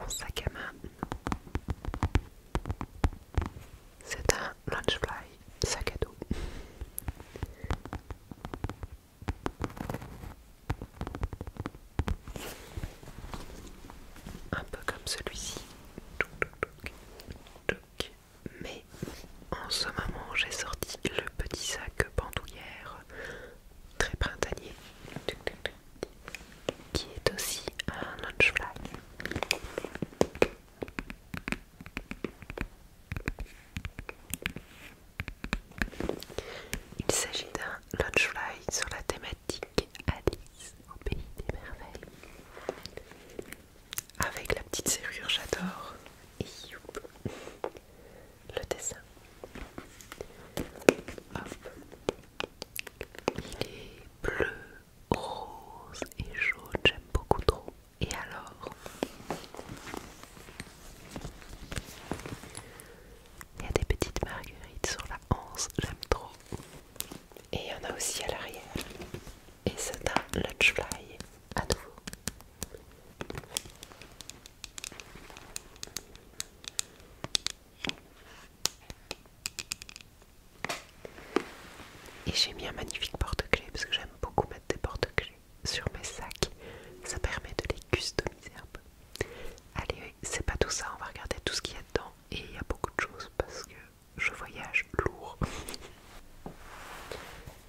mon sac à main. C'est un Lunchfly sac à dos. Un peu comme celui-ci. Mais en ce moment j'ai sorti le petit sac bandoulière très printanier qui est aussi un Lunchfly. Il s'agit d'un Lunchfly sur la thématique Alice au pays des merveilles. Avec la petite serrure, j'adore. Et youp, le dessin. Hop. Il est bleu, rose et jaune, j'aime beaucoup trop. Et alors, il y a des petites marguerites sur la hanse, j'aime trop. Et il y en a aussi à l'arrière. Et c'est un Lunchfly à nouveau. Et j'ai mis un magnifique porte-clés parce que j'aime beaucoup mettre des porte-clés sur mes sacs. Ça permet de les customiser un peu. Allez, oui, c'est pas tout ça, on va regarder tout ce qu'il y a dedans. Et il y a beaucoup de choses parce que je voyage lourd.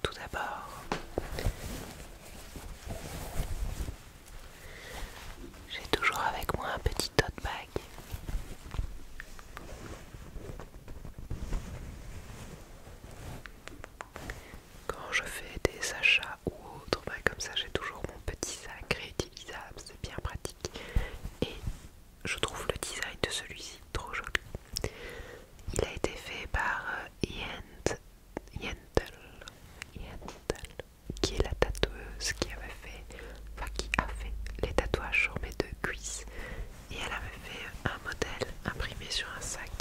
Tout d'abord, j'ai toujours avec moi un petit tote bag. Quand je fais des achats ou autres, bah comme ça j'ai toujours mon petit sac réutilisable, c'est bien pratique. Et je trouve le design de celui-ci trop joli. Il a été fait par Yentl, qui est la tatoueuse qui avait fait, enfin qui a fait les tatouages sur mes deux cuisses. Et elle avait fait un modèle imprimé sur un sac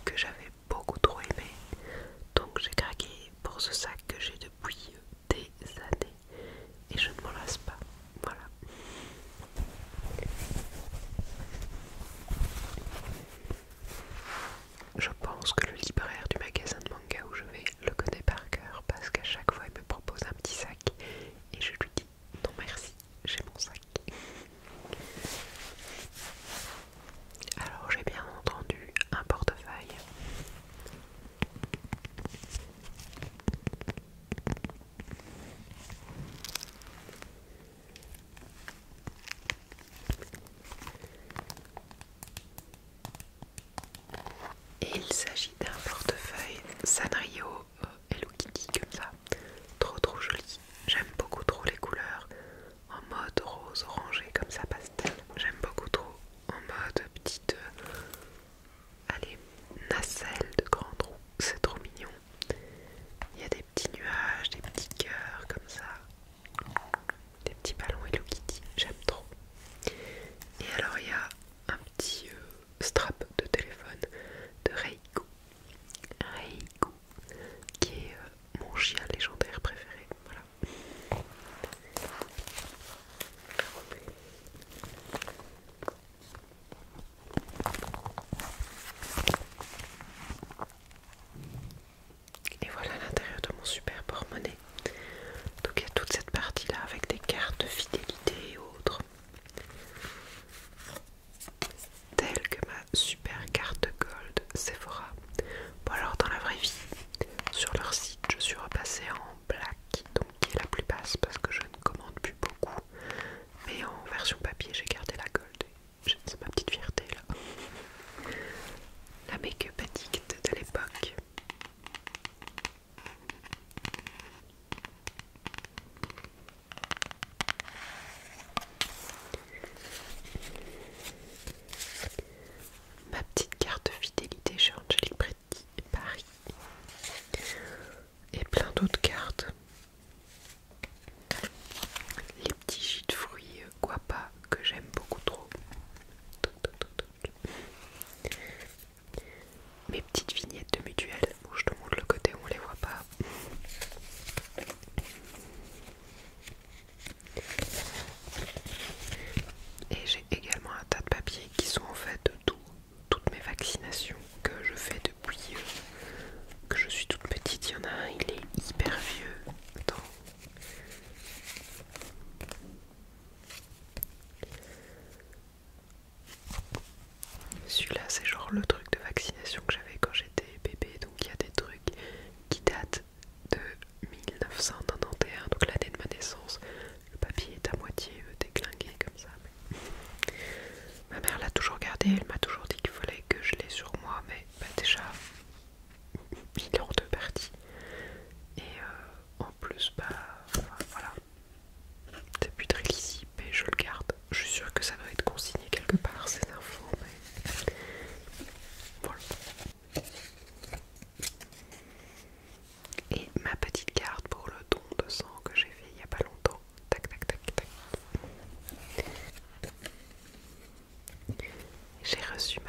que j'avais beaucoup trop aimé. Donc j'ai craqué pour ce sac que j'ai depuis des années et je ne m'en lasse pas. Voilà. Je pense que le libraire du magasin de manga où je vais le connaît par cœur parce qu'à chaque fois il me propose un petit sac et je lui dis non merci, j'ai mon sac. Alors j'ai bien entendu un portefeuille. Et il s'agit d'un portefeuille Sanrio Hello Kitty comme ça. Trop joli. J'aime beaucoup trop les couleurs. En mode rose orangé comme ça pastel. J'aime beaucoup trop. En mode petite allez, nacelle de grande roue. C'est trop mignon. Il y a des petits nuages, des petits cœurs comme ça. Des petits ballons Hello Kitty. J'aime trop. Et alors il y a un petit strap de téléphone de Reiko regardé, elle m'a toujours dit qu'il fallait que je l'ai sur moi, mais bah, déjà il est en deux parties. Et en plus, bah voilà, c'est plus très lisible et je le garde. Je suis sûre que ça doit être consigné quelque part ces infos, mais voilà. Et ma petite carte pour le don de sang que j'ai fait il y a pas longtemps. Tac tac tac tac. J'ai reçu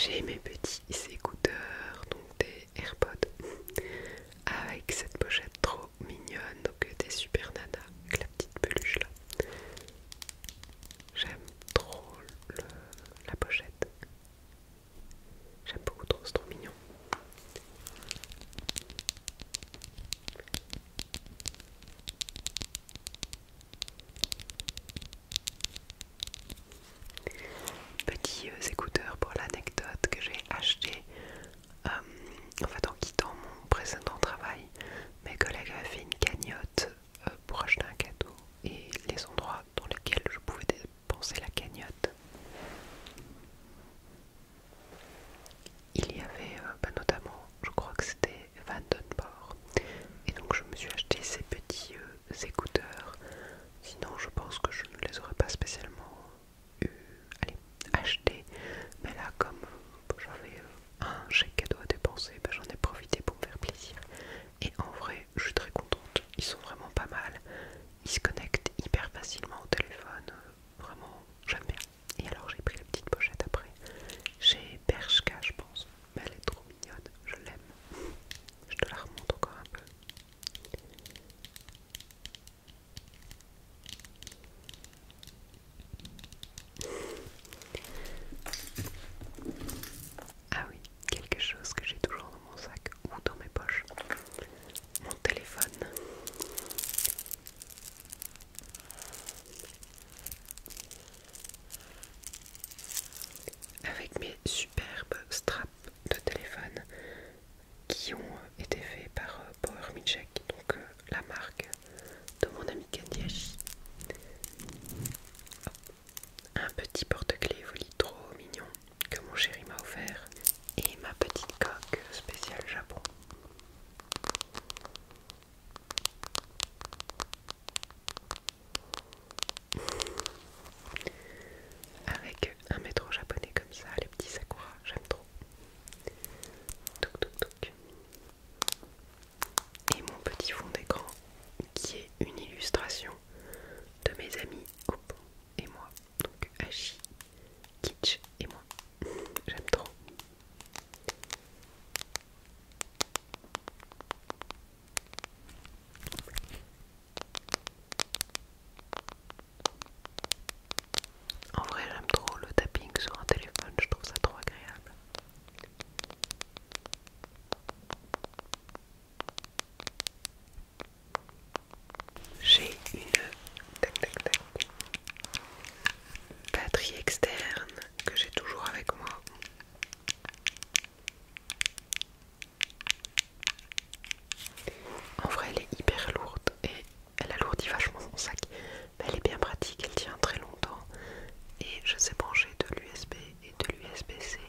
J'ai mes petits écouteurs, donc des AirPods, avec cette pochette trop mignonne, donc des super nana, avec la petite peluche là. J'aime trop la pochette. J'aime beaucoup trop, c'est trop mignon. Petits écouteurs pour l'anecdote que j'ai acheté en fait en quittant mon précédent travail. Mes collègues avaient fait une cagnotte pour acheter un cadeau et les endroits dans lesquels je pouvais dépenser la cagnotte. Il y avait notamment, je crois que c'était Vandenborg, et donc je me suis acheté ces petits écouteurs. Sinon je pense que je ne les aurais pas spécialement achetés, mais là comme j'avais un chèque cadeau à dépenser, j'en ai profité pour me faire plaisir. Et en vrai je suis très contente, ils sont vraiment pas mal, ils se connectent hyper facilement au téléphone, vraiment j'aime bien. Et alors j'ai pris la petite pochette après, chez Bershka je pense, mais elle est trop mignonne, je l'aime. Je te la remonte encore un peu. Ah oui, quelque chose que j'ai toujours dans mon sac ou dans mes poches, mon téléphone. Avec mes superbes straps de téléphone qui ont été faits par Power Check, donc la marque de mon ami Kandiashi. Un petit porte-clés Voli trop mignon que mon chéri m'a offert et ma petite coque spéciale Japon. Avec un métro japonais comme ça, les petits sakura, j'aime trop. Touk touk touk. Et mon petit fond d'écran qui est une illustration de mes amis Oppo et moi, donc Hachi, Kitsch et moi. J'aime trop. En vrai j'aime trop le tapping sur un téléphone, je trouve ça trop agréable. J'ai une batterie externe que j'ai toujours avec moi. En vrai elle est hyper lourde et elle alourdit vachement mon sac, mais elle est bien pratique, elle tient très longtemps et je sais brancher de l'USB et de l'USB-C.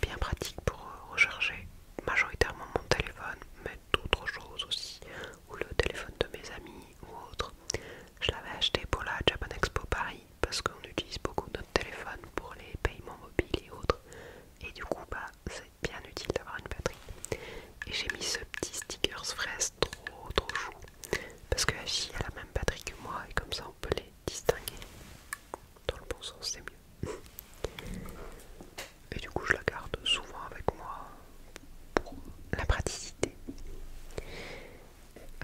Bien pratique pour recharger majoritairement mon téléphone, mais d'autres choses aussi, ou le téléphone de mes amis ou autres. Je l'avais acheté pour la Japan Expo Paris parce qu'on utilise beaucoup notre téléphone pour les paiements mobiles et autres, et du coup c'est bien utile d'avoir une batterie. Et j'ai mis ce petit stickers fraise trop chou parce que Hachi a la même batterie que moi et comme ça on peut les distinguer. Dans le bon sens c'est mieux. Et du coup je la garde souvent avec moi pour la praticité.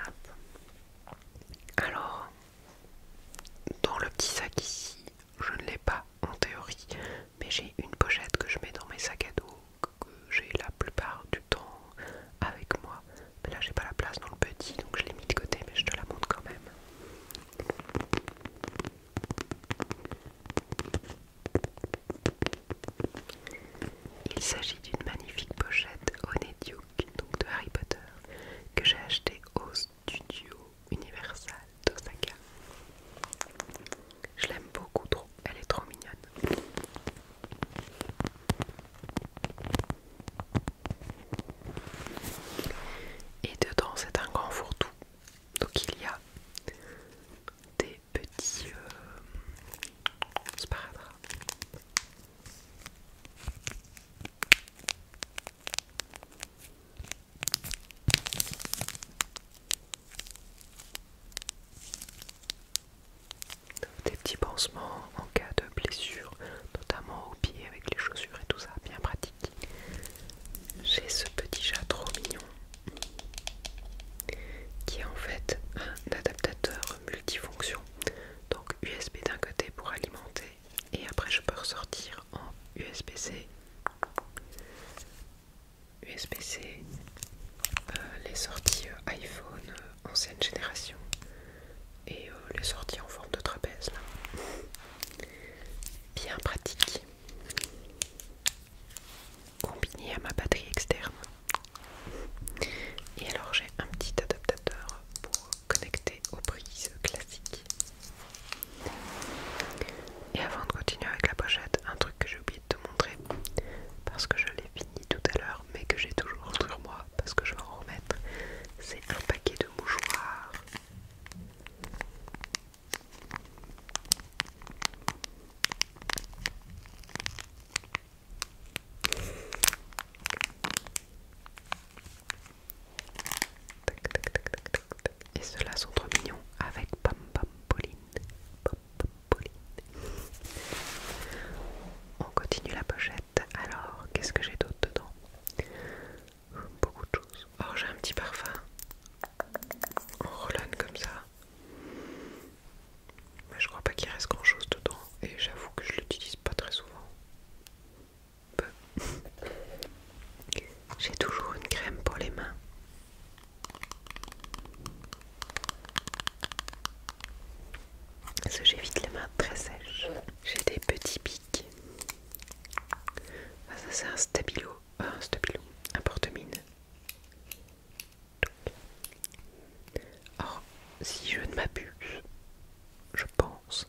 Hop. Alors dans le petit sac ici, je ne l'ai pas en théorie, mais j'ai une pochette que je mets dans mes sacs à dos que j'ai la plupart du temps avec moi. Mais là j'ai pas la place dans le petit donc je l'ai mis de côté, mais je te la montre quand même. Il s'agit d'une magnifique pochette Honeyduke, donc de Harry Potter, que j'ai acheté au studio Universal d'Osaka. Je l'aime beaucoup trop, elle est trop mignonne. Et dedans c'est un grand fourre-tout, donc il y a des petits sparadraps. USB-C. USB-C, les sorties iPhone ancienne génération et les sorties en forme de trapèze là. Bien pratique. Combiné à ma batterie externe. Et alors j'ai un petit adaptateur pour connecter aux prises classiques. Et avant de continuer avec la pochette, un truc que j'ai oublié de te montrer parce que je l'ai fini tout à l'heure mais que j'ai toujours sur moi parce que je vais en remettre, c'est un paquet de mouchoirs. Tac, tac, tac, tac, tac, tac. Et ceux-là sont trop mignons avec Pom Pom Pauline. Pom Pom Pauline. On continue la pochette. Alors, qu'est-ce que j'ai d'autre dedans? Beaucoup de choses. Oh, j'ai un petit parfum en roll-on comme ça. Mais je crois pas qu'il reste grand chose dedans. Et j'avoue que je l'utilise pas très souvent. Peu. J'ai toujours une crème pour les mains. Parce que j'évite les mains très sèches. J'ai des petits pics. Ah, ça c'est un stabilo. Un porte-mine. Or, si je ne m'abuse, je pense,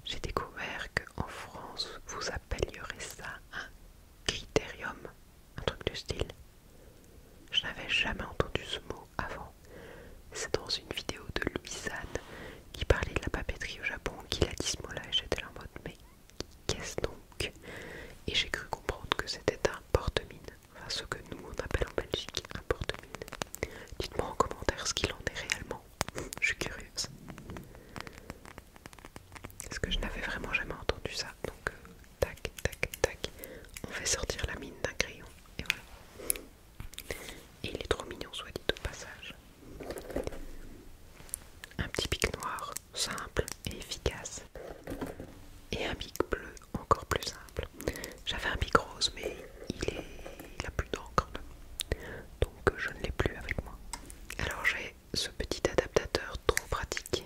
j'ai découvert qu'en France, vous appelleriez ça un critérium, un truc du style. Je n'avais jamais entendu ce mot avant. C'est dans une vidéo de Louisanne qui parlait de la papeterie au Japon qu'il a dit ce mot-là et j'étais là en mode mais qu'est-ce donc? Et j'ai cru comprendre que c'était un porte-mine, enfin ce que nous on appelle en Belgique un porte-mine. Dites-moi en commentaire ce qu'il en est réellement, je suis curieuse. Parce que je n'avais vraiment jamais entendu ça, donc tac tac tac, on fait sortir la mine d'un crayon et voilà. Et il est trop mignon, soit dit au passage. Un petit bic noir, simple et efficace. Et un bic bleu, encore plus simple. J'avais un bic rose, mais il a plus d'encre. Donc je ne l'ai plus avec moi. Alors j'ai ce petit adaptateur trop pratique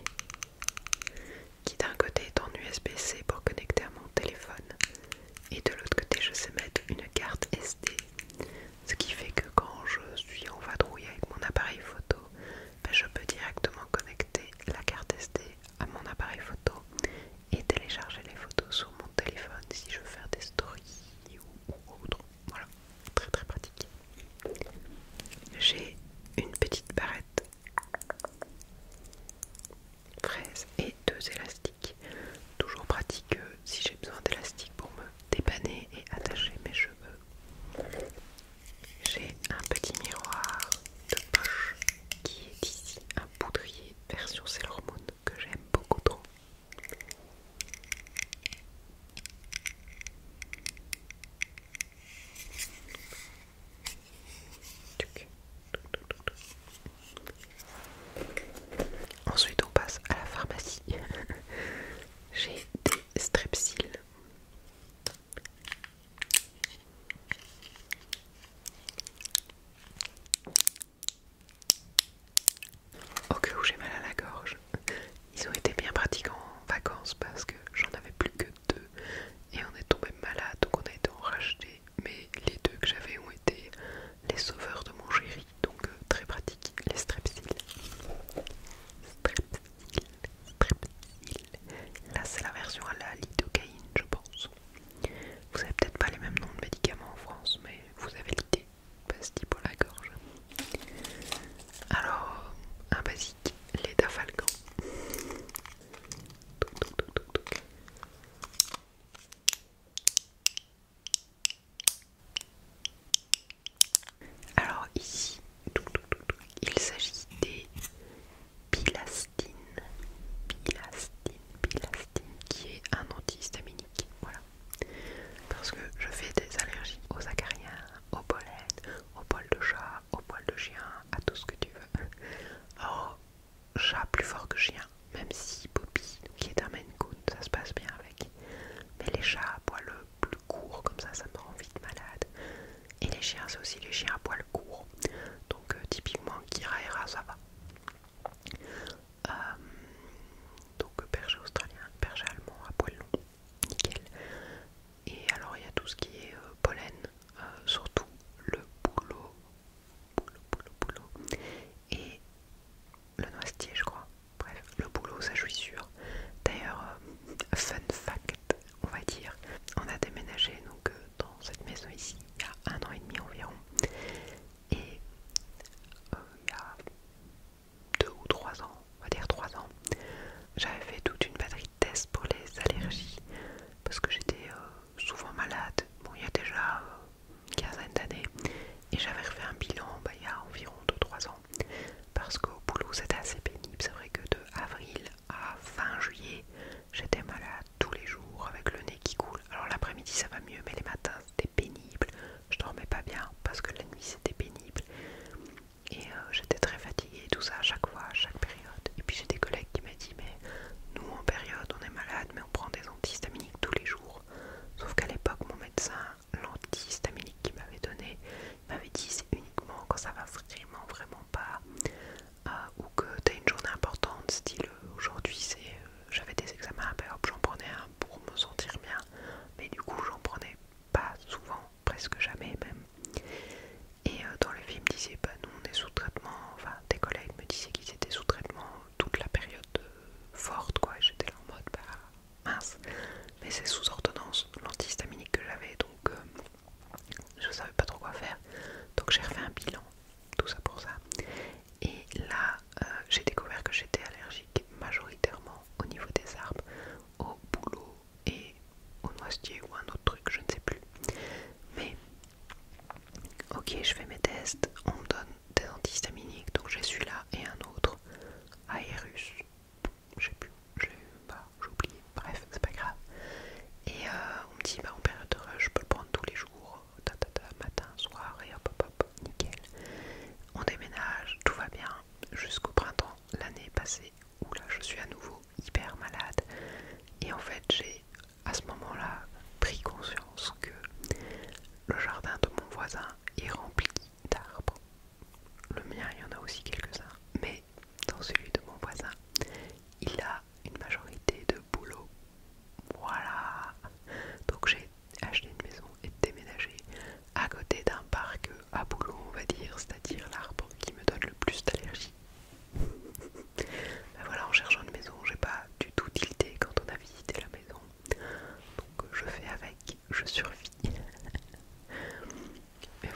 qui d'un côté est en USB-C pour connecter à mon téléphone et de l'autre côté je sais mettre une chiens, c'est aussi les chiens à poil court. Donc typiquement Kira Hera, ça va. Donc berger australien, berger allemand à poil long, nickel. Et alors il y a tout ce qui est pollen, surtout le bouleau, et le noisetier je crois. Bref, le bouleau ça je suis sûre. D'ailleurs, fun fact, on va dire, on a déménagé donc dans cette maison ici il y a 1 an et demi environ. Et il y a 2 ou 3 ans, on va dire 3 ans, j'avais fait toute une batterie de tests pour les allergies parce que j'étais souvent malade, bon il y a déjà une quinzaine d'années, et j'avais refait un bilan il y a environ 2-3 ans parce qu'au boulot c'était assez pénible. C'est vrai que de avril à fin juillet j'étais malade tous les jours avec le nez qui coule. Alors l'après-midi ça va mieux, mais les matins c'était pénible, je dormais pas bien parce que la nuit c'était pénible. Et j'étais très fatiguée, tout ça à chaque fois, à chaque période. Et puis j'ai des collègues qui m'ont dit mais nous en période on est malade mais on prend des antihistaminiques tous les jours. Sauf qu'à l'époque mon médecin, l'antihistaminique qu'il m'avait donné, m'avait dit c'est uniquement quand ça va vraiment pas, ou que t'as une journée importante, style aujourd'hui j'avais des examens, ben hop j'en prenais un pour me sentir bien. Mais du coup j'en prenais pas souvent, presque jamais même. Et dans le film disait bah nous on est sous traitement, enfin des collègues me disaient qu'ils étaient sous traitement toute la période forte quoi, et j'étais là en mode bah mince, mais c'est sous ordonnance l'antihistaminique que j'avais, donc je savais pas trop quoi faire, donc j'ai refait un bilan, tout ça pour ça. Et là j'ai découvert que j'étais allergique majoritairement au niveau des arbres, au bouleau et au noisetier ou un autre truc, je ne sais plus. Mais ok, je fais mes tests, on me donne des antihistaminiques, donc j'ai celui-là et un autre, Aerus, je sais plus, j'ai oublié, bref, c'est pas grave. Et on me dit, bah en période de rush, je peux le prendre tous les jours, matin, soir, et hop hop hop, nickel. On déménage, tout va bien, jusqu'au printemps, l'année passée, où là je suis à nouveau hyper malade. Et en fait, j'ai à ce moment-là pris conscience que le jardin de mon voisin est rempli d'arbres. Le mien, il y en a aussi quelques-uns, mais dans celui de mon voisin, il a une majorité de bouleaux. Voilà. Donc j'ai acheté une maison et déménagé à côté d'un parc à bouleaux, on va dire, c'est-à-dire l'arbre qui me donne le plus d'allergies. Ben voilà, en cherchant une maison, j'ai pas du tout tilté quand on a visité la maison. Donc je fais avec, je survis. Mais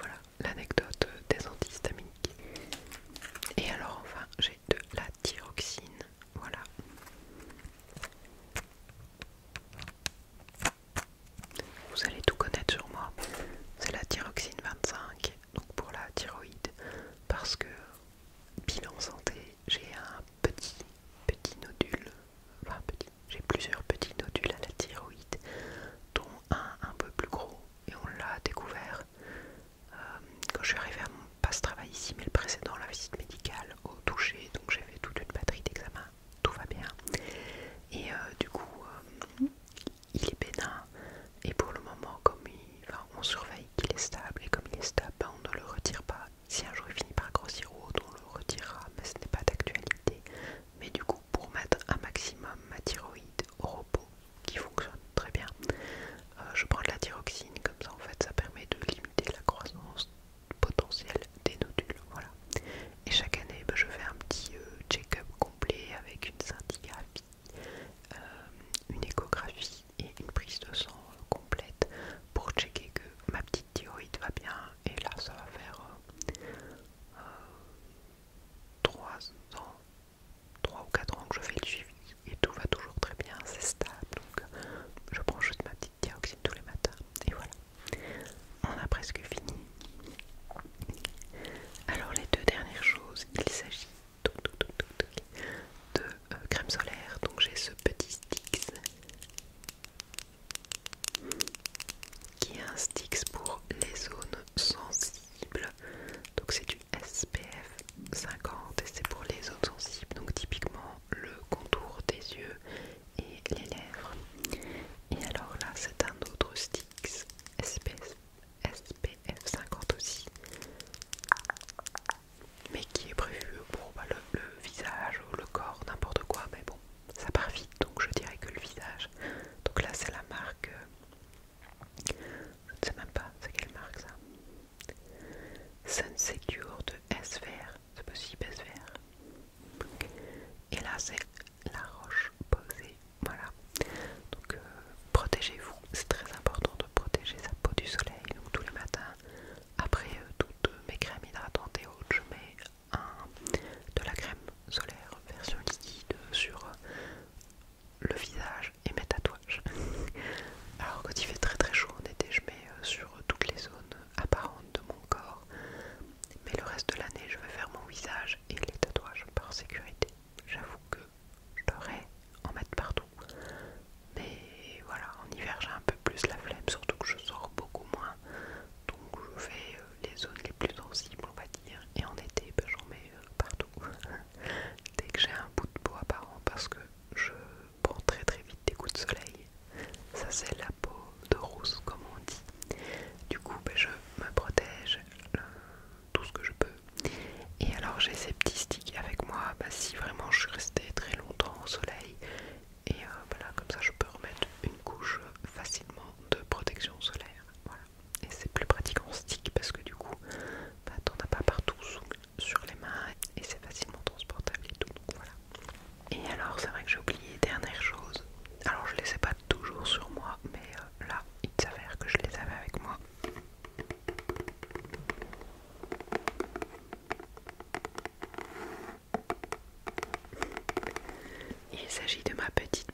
Il s'agit de ma petite